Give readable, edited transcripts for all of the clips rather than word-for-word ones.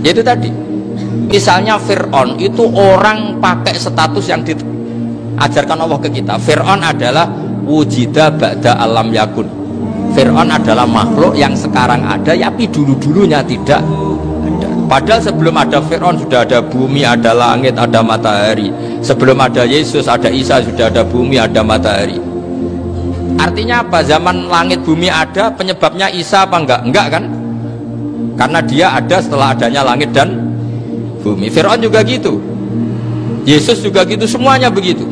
Yaitu tadi, misalnya Fir'aun itu orang pakai status yang diajarkan Allah ke kita. Fir'aun adalah wujida ba'da alam yakun. Fir'aun adalah makhluk yang sekarang ada, tapi dulu-dulunya tidak ada. Padahal sebelum ada Fir'aun sudah ada bumi, ada langit, ada matahari. Sebelum ada Yesus, ada Isa, sudah ada bumi, ada matahari. Artinya apa? Zaman langit bumi ada, penyebabnya Isa apa enggak? Enggak kan? Karena dia ada setelah adanya langit dan bumi. Fir'aun juga gitu, Yesus juga gitu, semuanya begitu.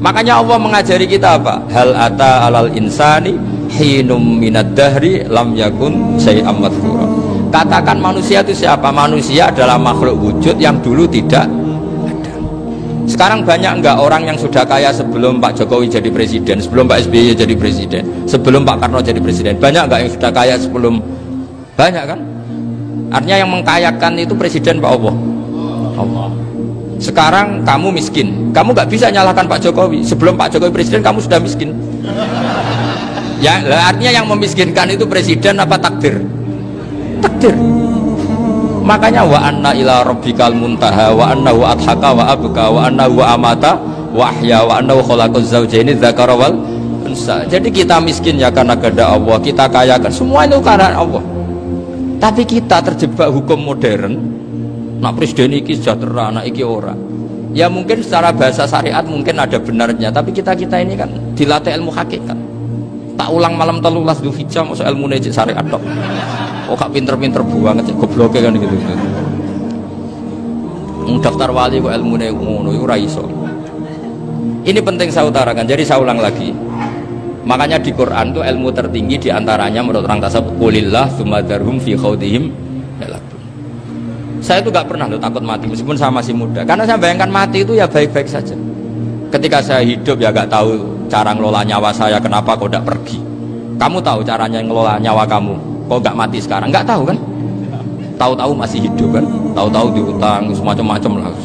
Makanya Allah mengajari kita apa? Hal ata alal insani hinum minad dahri lam yakun syai'am madhkura. Katakan manusia itu siapa? Manusia adalah makhluk wujud yang dulu tidak ada. Sekarang banyak enggak orang yang sudah kaya sebelum Pak Jokowi jadi presiden, sebelum Pak SBY jadi presiden, sebelum Pak Karno jadi presiden? Banyak enggak yang sudah kaya sebelum? Banyak kan? Artinya yang mengkayakan itu presiden Pak Allah. Sekarang kamu miskin, kamu nggak bisa nyalahkan Pak Jokowi. Sebelum Pak Jokowi presiden kamu sudah miskin. Ya, artinya yang memiskinkan itu presiden apa takdir? Takdir. Makanya wa anna ila rabbikal muntaha wa annahu adhaka wa abka wa annahu amata wa ahya wa annahu khalaqaz zawjaini dzakara wal unsa. Jadi kita miskin ya karena kehendak Allah, kita kaya kan semua itu karena Allah. Tapi kita terjebak hukum modern. Nak presiden iki sejahtera, anak iki ora. Ya mungkin secara bahasa syariat mungkin ada benarnya, tapi kita ini kan dilatih ilmu hakikat. Tak ulang malam 13 Dzulhijjah masuk ilmu nejik syariat tok. Oh gak pinter-pinter banget cek gobloke kan gitu. Daftar wali kok ilmune ngono iku ora iso. Ini penting saya utarakan. Jadi saya ulang lagi. Makanya di Quran itu ilmu tertinggi diantaranya menurut orang tasawuf qulillah tsumma dzarhum fi khaudihim. Saya itu gak pernah loh takut mati meskipun saya masih muda, karena saya bayangkan mati itu ya baik-baik saja. Ketika saya hidup ya gak tahu cara ngelola nyawa saya, kenapa kok gak pergi? Kamu tahu caranya ngelola nyawa kamu, kok gak mati sekarang? Gak tahu kan? Tahu-tahu masih hidup kan? Tahu-tahu diutang semacam-macam lah.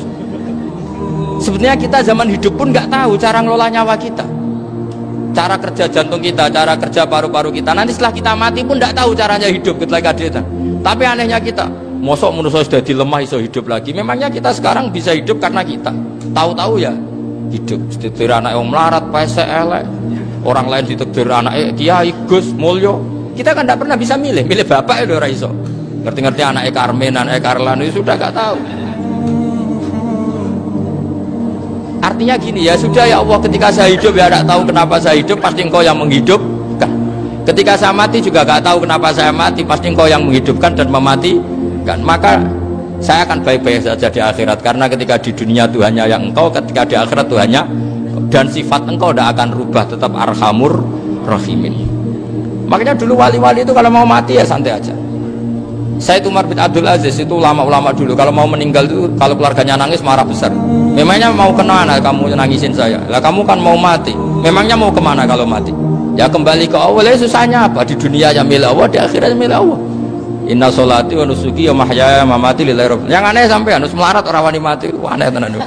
Sebenarnya kita zaman hidup pun gak tahu cara ngelola nyawa kita, cara kerja jantung kita, cara kerja paru-paru kita. Nanti setelah kita mati pun gak tahu caranya hidup ketika dia. Tapi anehnya kita, mosok manusia sudah dilemah iso hidup lagi. Memangnya kita sekarang bisa hidup karena kita tahu-tahu ya hidup. Ditakdir anak yang melarat, pesek elek, orang lain ditakdir anak kiai Gus Mulyo. Kita kan tidak pernah bisa milih bapak itu ora iso. Ngerti-ngerti anak Karmen, anak Karlan itu sudah gak tahu. Artinya gini ya sudah ya Allah, ketika saya hidup ya tidak tahu kenapa saya hidup, pasti engkau yang menghidupkan. Ketika saya mati juga gak tahu kenapa saya mati, pasti engkau yang menghidupkan dan mematikan. Maka saya akan baik-baik saja di akhirat, karena ketika di dunia Tuhannya yang engkau, ketika di akhirat Tuhannya, dan sifat engkau tidak akan rubah, tetap arhamur rahimin. Makanya dulu wali-wali itu kalau mau mati ya santai aja. Saya itu Umar bin Abdul Aziz, itu ulama-ulama dulu kalau mau meninggal itu, kalau keluarganya nangis marah besar. Memangnya mau kemana kamu nangisin saya? Lah kamu kan mau mati, memangnya mau kemana kalau mati? Ya kembali ke Allah. Susahnya apa? Di dunia ya milik Allah, di akhirat milik Allah. Inna sholati wa nusuki wa mahyaya wa mamati lillahi rabbil alamin. Yang aneh sampai harus melarat orang wani mati. Wah aneh tenan.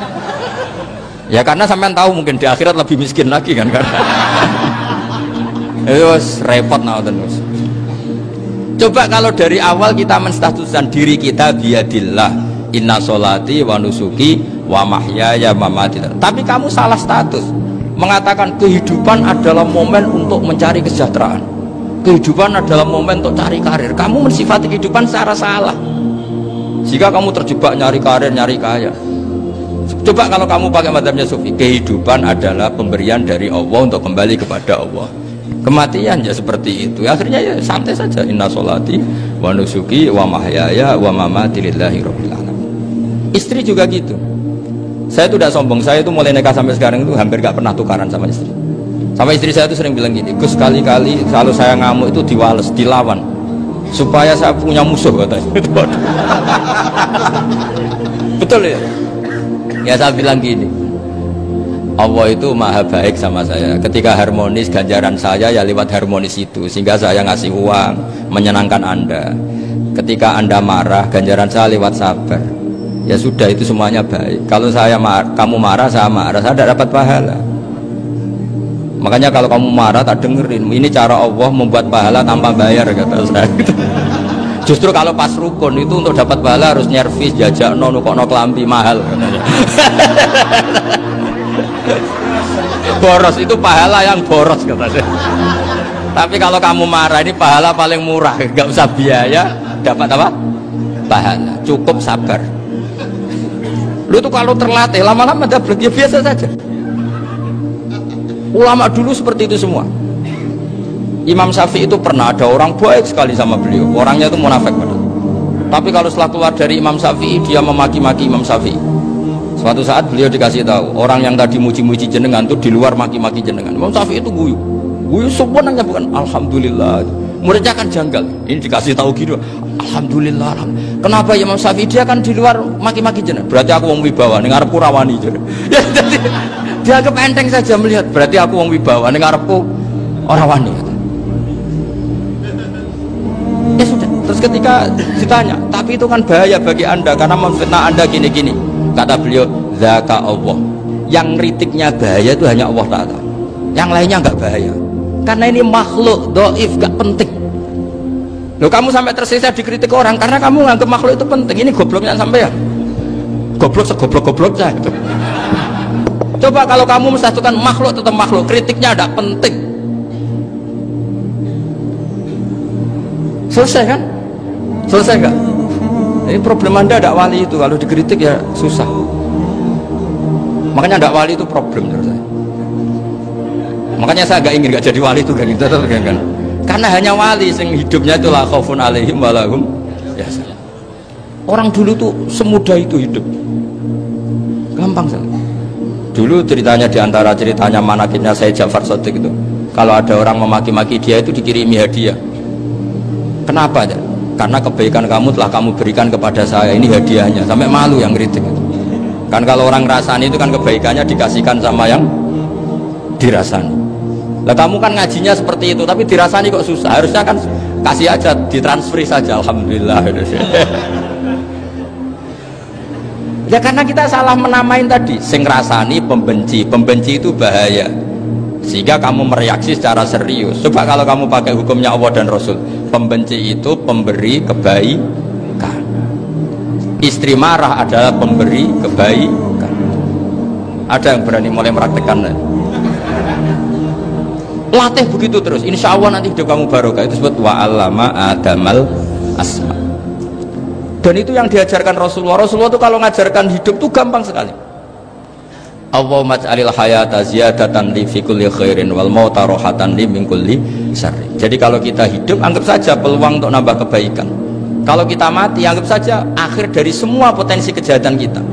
Ya karena sampean tahu mungkin di akhirat lebih miskin lagi kan. Terus repot naudun. Coba kalau dari awal kita menstatuskan diri kita biadillah, inna sholati wa nusuki wa mahyaya wa mamati. Tapi kamu salah status. Mengatakan kehidupan adalah momen untuk mencari kesejahteraan. Kehidupan adalah momen untuk cari karir. Kamu mensifati kehidupan secara salah. Jika kamu terjebak nyari karir, nyari kaya. Coba kalau kamu pakai mazhabnya Sufi, kehidupan adalah pemberian dari Allah untuk kembali kepada Allah. Kematian ya seperti itu. Akhirnya ya santai saja. Inna sholati wa nusuki wa mahyaya wa mamati lillahi rabbil alamin. Istri juga gitu. Saya itu tidak sombong. Saya itu mulai nikah sampai sekarang itu hampir gak pernah tukaran sama istri. Sama istri saya itu sering bilang gini, Gus sekali-kali kalau saya ngamuk itu diwales, dilawan supaya saya punya musuh katanya. Betul ya? Ya saya bilang gini, Allah itu maha baik sama saya. Ketika harmonis, ganjaran saya ya lewat harmonis itu, sehingga saya ngasih uang menyenangkan Anda. Ketika Anda marah, ganjaran saya lewat sabar. Ya sudah, itu semuanya baik. Kalau kamu marah, saya tidak dapat pahala. Makanya kalau kamu marah tak dengerin, ini cara Allah membuat pahala tanpa bayar kata saya. Justru kalau pas rukun itu untuk dapat pahala harus nyervis, jajak nukokno kelambi mahal. Boros itu pahala yang boros katanya. Tapi kalau kamu marah ini pahala paling murah, nggak usah biaya, dapat apa? Pahala, cukup sabar. Lu tuh kalau terlatih lama-lama dapat ya biasa saja. Ulama dulu seperti itu semua. Imam Syafi'i itu pernah ada orang baik sekali sama beliau, orangnya itu munafik padahal. Tapi kalau setelah keluar dari Imam Syafi'i dia memaki-maki Imam Syafi'i. Suatu saat beliau dikasih tahu orang yang tadi muji-muji jenengan itu di luar maki-maki jenengan. Imam Syafi'i itu guyu sebenarnya bukan alhamdulillah. Muridnya kan janggal. Ini dikasih tahu gitu. Alhamdulillah. Kenapa ya Imam Syafi'i dia kan di luar maki-maki jenengan? Berarti aku wong wibawa ning ngarepku rawani. Ya jadi dia anggap enteng saja melihat. Berarti aku wong wibawa ning ngarepku ora wani. Ya sudah. Terus ketika ditanya, tapi itu kan bahaya bagi anda karena memfitnah anda gini-gini. Kata beliau, zaka Allah. Yang kritiknya bahaya itu hanya Allah Ta'ala. Yang lainnya enggak bahaya. Karena ini makhluk dhaif, gak penting. Loh kamu sampai tersisa dikritik orang karena kamu nganggap makhluk itu penting. Ini gobloknya sampai ya. Goblok segoblok-gobloknya gitu. Coba kalau kamu mensatukan makhluk tetap makhluk, kritiknya tidak penting. Selesai kan? Selesai enggak? Ini problem anda ada wali itu, kalau dikritik ya susah. Makanya ada wali itu problem menurut saya. Makanya saya agak ingin gak jadi wali itu kan, kan? Karena hanya wali yang hidupnya itu la khaufun alaihim walahum ya salam. Orang dulu tuh semudah itu hidup, gampang sekali. Dulu ceritanya diantara ceritanya manakibnya saya Ja'far Shadiq itu, kalau ada orang memaki-maki dia itu dikirimi hadiah. Kenapa? Karena kebaikan kamu telah kamu berikan kepada saya, ini hadiahnya. Sampai malu yang kritik itu. Kan kalau orang rasani itu kan kebaikannya dikasihkan sama yang dirasani. Lah kamu kan ngajinya seperti itu, tapi dirasani kok susah. Harusnya kan kasih aja, ditransferi saja. Alhamdulillah. Ya karena kita salah menamain tadi. Sing rasani pembenci, pembenci itu bahaya. Sehingga kamu mereaksi secara serius. Coba kalau kamu pakai hukumnya Allah dan Rasul, pembenci itu pemberi kebaikan, istri marah adalah pemberi kebaikan. Ada yang berani mulai mempraktekkan? Latih begitu terus, insya Allah nanti hidup kamu barokah. Itu disebut wa'allama adamal asma. Dan itu yang diajarkan Rasulullah. Rasulullah itu kalau ngajarkan hidup itu gampang sekali. Allahumma ja'alil hayata ziyadatan li fi kulli khairin wal mauta rohatan li min kulli syarri. Jadi kalau kita hidup anggap saja peluang untuk nambah kebaikan. Kalau kita mati anggap saja akhir dari semua potensi kejahatan kita.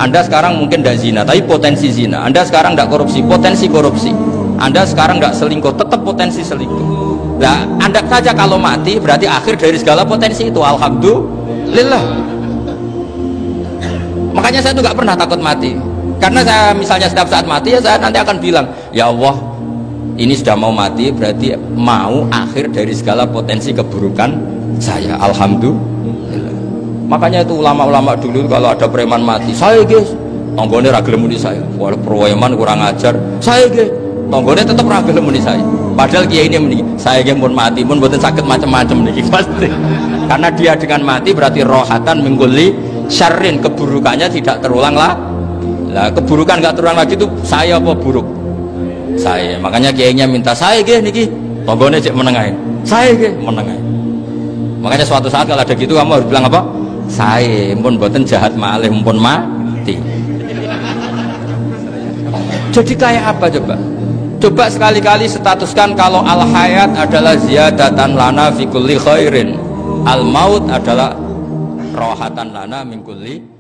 Anda sekarang mungkin tidak zina tapi potensi zina. Anda sekarang tidak korupsi, potensi korupsi. Anda sekarang tidak selingkuh, tetap potensi selingkuh. Nah, Anda saja kalau mati berarti akhir dari segala potensi itu. Alhamdulillah. Makanya saya tuh nggak pernah takut mati. Karena saya misalnya setiap saat mati ya saya nanti akan bilang, ya Allah ini sudah mau mati berarti mau akhir dari segala potensi keburukan saya. Alhamdulillah. Makanya itu ulama-ulama dulu kalau ada preman mati, saya guys tonggone ragil muni saya, walau preman kurang ajar, saya guys tonggone tetap ragil muni saya. Padahal kiai ini muni saya guys pun mati pun buatan sakit macam-macam nih pasti. Karena dia dengan mati berarti rohatan mengguli syarrin, keburukannya tidak terulang lah. Lah keburukan nggak terulang lagi itu saya apa buruk? Saya. Makanya kiainya minta saya ge niki tonggone cek menengahin. Saya ge menengahin. Makanya suatu saat kalau ada gitu kamu harus bilang apa? Saya pun buatan jahat malih pun mati. Jadi kayak apa coba? Coba sekali-kali statuskan kalau al hayat adalah ziyadatan lana fi kulli khairin. Al maut adalah rohatan lana min kulli